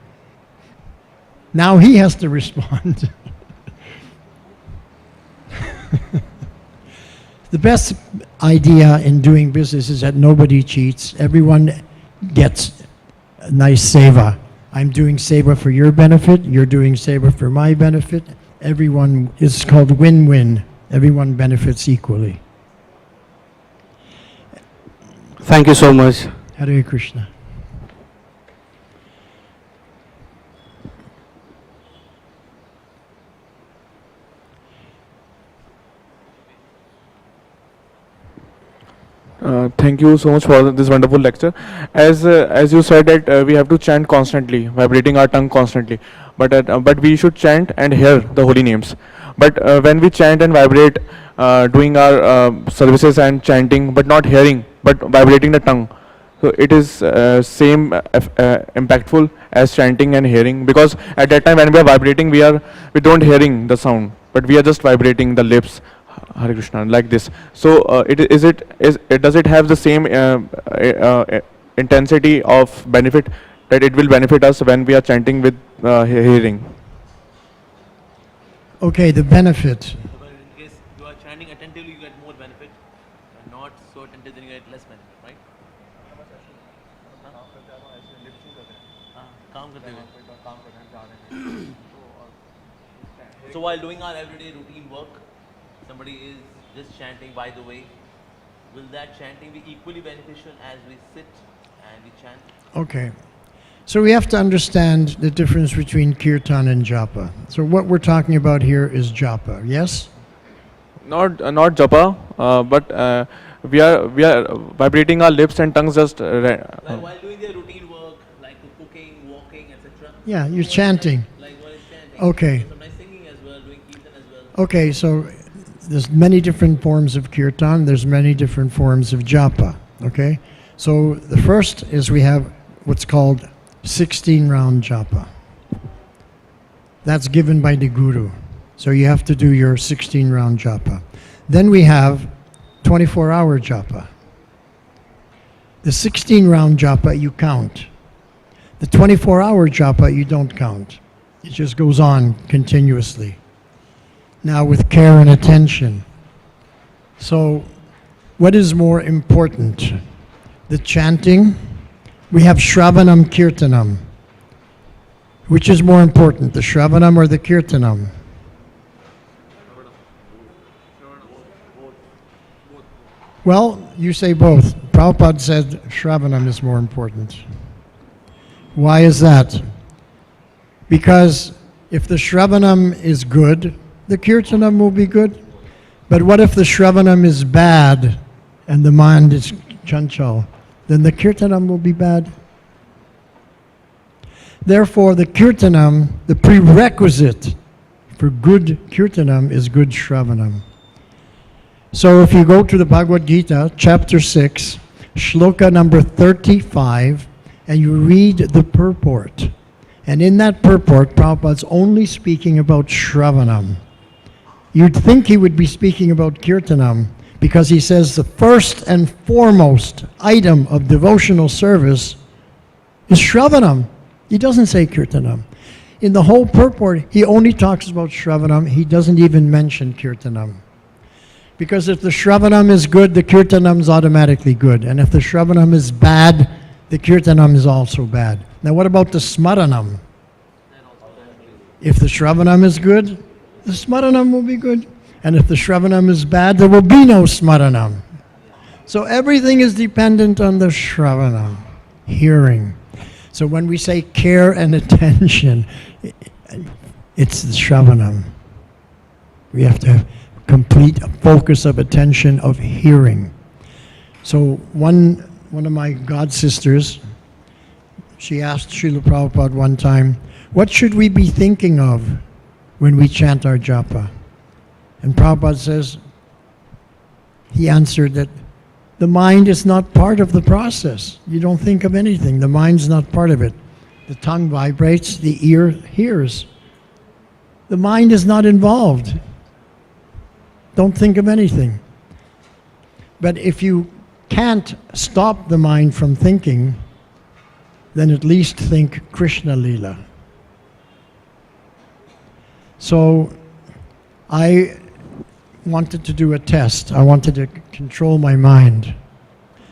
Now he has to respond. The best idea in doing business is that nobody cheats. Everyone gets a nice seva. I'm doing seva for your benefit. You're doing seva for my benefit. Everyone is called win-win. Everyone benefits equally. Thank you so much. Hare Krishna. Thank you so much for this wonderful lecture. As you said that we have to chant constantly, vibrating our tongue constantly. But we should chant and hear the holy names. But when we chant and vibrate, doing our services and chanting, but not hearing, but vibrating the tongue, so it is same impactful as chanting and hearing. Because at that time when we are vibrating, we don't hearing the sound, but we are just vibrating the lips. Hare Krishna, like this. So does it have the same intensity of benefit that it will benefit us when we are chanting with hearing? Okay, the benefit. But in case you are chanting attentively, you get more benefit, and not so attentive, then you get less benefit, right? So while doing our everyday routine work, somebody is just chanting, by the way, will that chanting be equally beneficial as we sit and we chant? Okay. So we have to understand the difference between kirtan and japa. So what we're talking about here is japa, yes? Not japa, but we are vibrating our lips and tongues just. Like while doing their routine work, like cooking, walking, etc. Yeah, you're chanting. Like what is chanting? Okay. Sometimes singing as well, doing kirtan as well. Okay, so there's many different forms of kirtan, there's many different forms of japa, okay? So the first is we have what's called 16-round japa. That's given by the guru. So you have to do your 16-round japa. Then we have 24-hour japa. The 16-round japa you count. The 24-hour japa you don't count. It just goes on continuously. Now with care and attention. So what is more important? The chanting. We have Shravanam Kirtanam. Which is more important, the Shravanam or the Kirtanam? Well, you say both. Prabhupada said Shravanam is more important. Why is that? Because if the Shravanam is good, the Kirtanam will be good. But what if the Shravanam is bad and the mind is chanchal? Then the Kirtanam will be bad. Therefore, the Kirtanam, the prerequisite for good Kirtanam is good Shravanam. So if you go to the Bhagavad Gita, chapter 6, shloka number 35, and you read the purport, and in that purport, Prabhupada's only speaking about Shravanam. You'd think he would be speaking about Kirtanam, because he says the first and foremost item of devotional service is Shravanam. He doesn't say Kirtanam. In the whole purport, he only talks about Shravanam. He doesn't even mention Kirtanam. Because if the Shravanam is good, the Kirtanam is automatically good. And if the Shravanam is bad, the Kirtanam is also bad. Now what about the Smaranam? If the Shravanam is good, the Smaranam will be good. And if the Shravanam is bad, there will be no Smaranam. So everything is dependent on the Shravanam, hearing. So when we say care and attention, it's the Shravanam. We have to have complete focus of attention of hearing. So one of my god sisters, she asked Srila Prabhupada one time, what should we be thinking of when we chant our japa? And Prabhupada says, he answered that the mind is not part of the process. You don't think of anything. The mind's not part of it. The tongue vibrates, the ear hears. The mind is not involved. Don't think of anything. But if you can't stop the mind from thinking, then at least think Krishna Lila. So I wanted to do a test. I wanted to control my mind.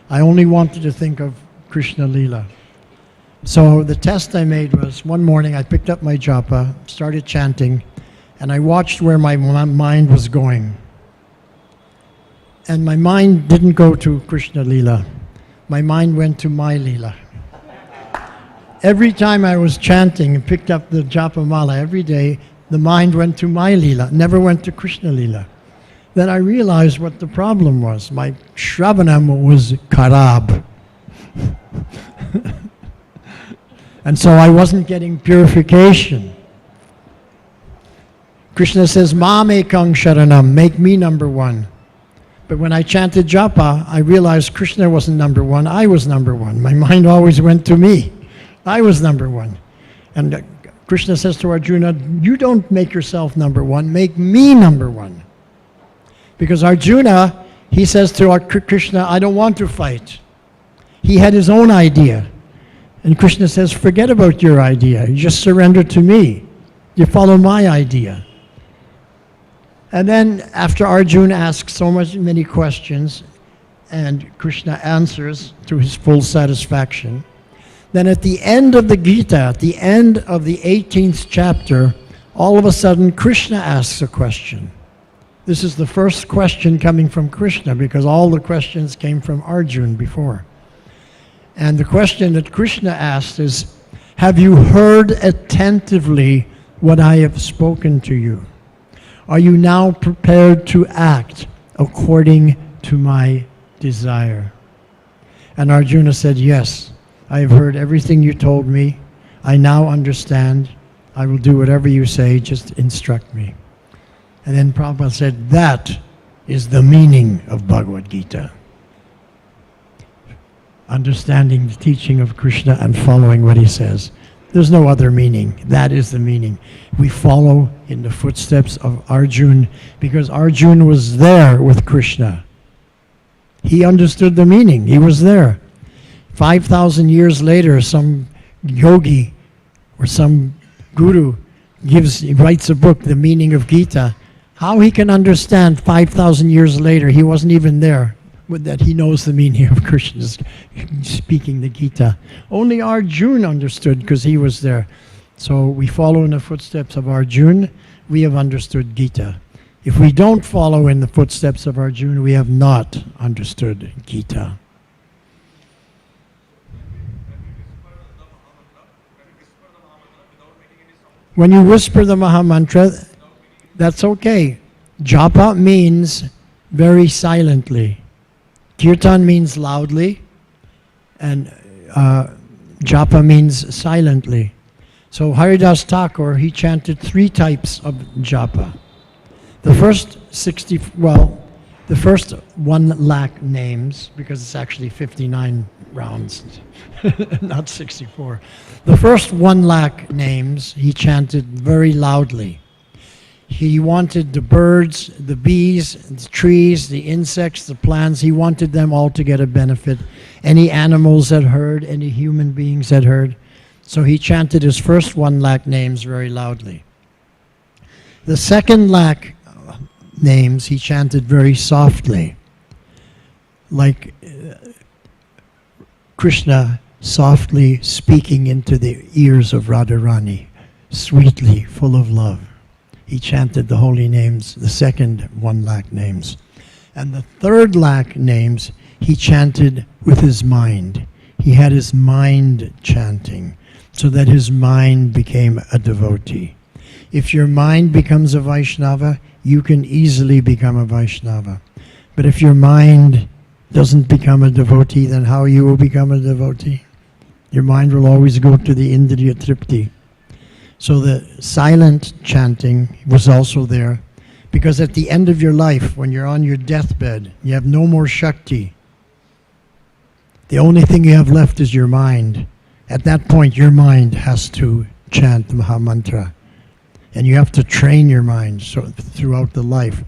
I only wanted to think of Krishna Lila. So the test I made was one morning I picked up my japa, started chanting, and I watched where my mind was going. And my mind didn't go to Krishna Lila. My mind went to my Lila. Every time I was chanting and picked up the japa mala every day, the mind went to my Lila, never went to Krishna Lila. Then I realized what the problem was. My Shravanam was karab. And so I wasn't getting purification. Krishna says, Mamekang Sharanam, make me number one. But when I chanted japa, I realized Krishna wasn't number one, I was number one. My mind always went to me. I was number one. And Krishna says to Arjuna, you don't make yourself number one, make me number one. Because Arjuna, he says to Krishna, I don't want to fight. He had his own idea. And Krishna says, forget about your idea. You just surrender to me. You follow my idea. And then after Arjuna asks many questions, and Krishna answers to his full satisfaction, Then at the end of the Gita, at the end of the 18th chapter, all of a sudden Krishna asks a question. This is the first question coming from Krishna, because all the questions came from Arjuna before. And the question that Krishna asked is, have you heard attentively what I have spoken to you? Are you now prepared to act according to my desire? And Arjuna said, yes, I have heard everything you told me. I now understand. I will do whatever you say, just instruct me. And then Prabhupada said, that is the meaning of Bhagavad Gita. Understanding the teaching of Krishna and following what he says. There's no other meaning. That is the meaning. We follow in the footsteps of Arjuna, because Arjuna was there with Krishna. He understood the meaning. He was there. 5,000 years later, some yogi or some guru writes a book, The Meaning of Gita. How he can understand 5,000 years later, he wasn't even there, with that he knows the meaning of Krishna's speaking the Gita. Only Arjuna understood, because he was there. So we follow in the footsteps of Arjuna, we have understood Gita. If we don't follow in the footsteps of Arjuna, we have not understood Gita. When you whisper the Mahamantra, that's okay. Japa means very silently. Kirtan means loudly, and japa means silently. So Haridas Thakur, he chanted 3 types of japa. The first 1 lakh names, because it's actually 59 rounds, not 64. The first 1 lakh names he chanted very loudly. He wanted the birds, the bees, the trees, the insects, the plants, he wanted them all to get a benefit. Any animals that heard, any human beings that heard. So he chanted his first 1 lakh names very loudly. The second lakh names he chanted very softly, like Krishna softly speaking into the ears of Radharani, sweetly, full of love. He chanted the holy names, the second 1 lakh names. And the third lakh names he chanted with his mind. He had his mind chanting, so that his mind became a devotee. If your mind becomes a Vaishnava, you can easily become a Vaishnava. But if your mind doesn't become a devotee, then how you will become a devotee? Your mind will always go to the Indriya Tripti. So the silent chanting was also there, because at the end of your life, when you're on your deathbed, you have no more Shakti. The only thing you have left is your mind. At that point, your mind has to chant the Mahamantra. And you have to train your mind so throughout the life,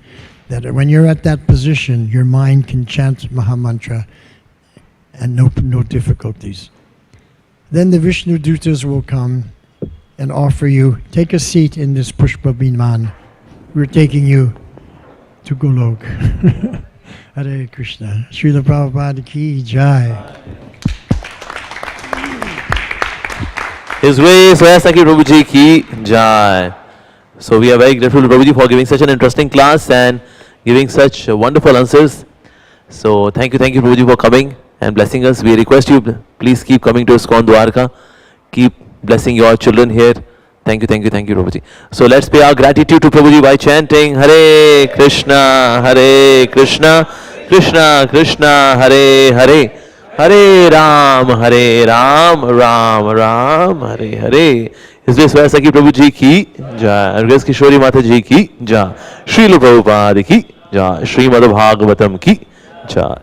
that when you're at that position, your mind can chant Mahamantra and no difficulties. Then the Vishnu Dutas will come and offer you, take a seat in this Pushpa Biman. We're taking you to Golok. Hare Krishna. Srila Prabhupada ki jai. His Grace Vaiyasaki Prabhu ji ki jai. So we are very grateful to Prabhuji for giving such an interesting class and giving such wonderful answers. So thank you Prabhuji for coming and blessing us. We request you, please keep coming to ISKCON Dwarka. Keep blessing your children here. Thank you Prabhuji. So let's pay our gratitude to Prabhuji by chanting Hare Krishna, Krishna Krishna, Hare Hare, Hare Ram, Ram Ram, Hare Hare. His Grace Vaiyasaki Prabhu ji ki jai. His Grace Kishori Mata ji ki jai. Srila Prabhupada ki jai. Srimad Bhagavatam ki jai.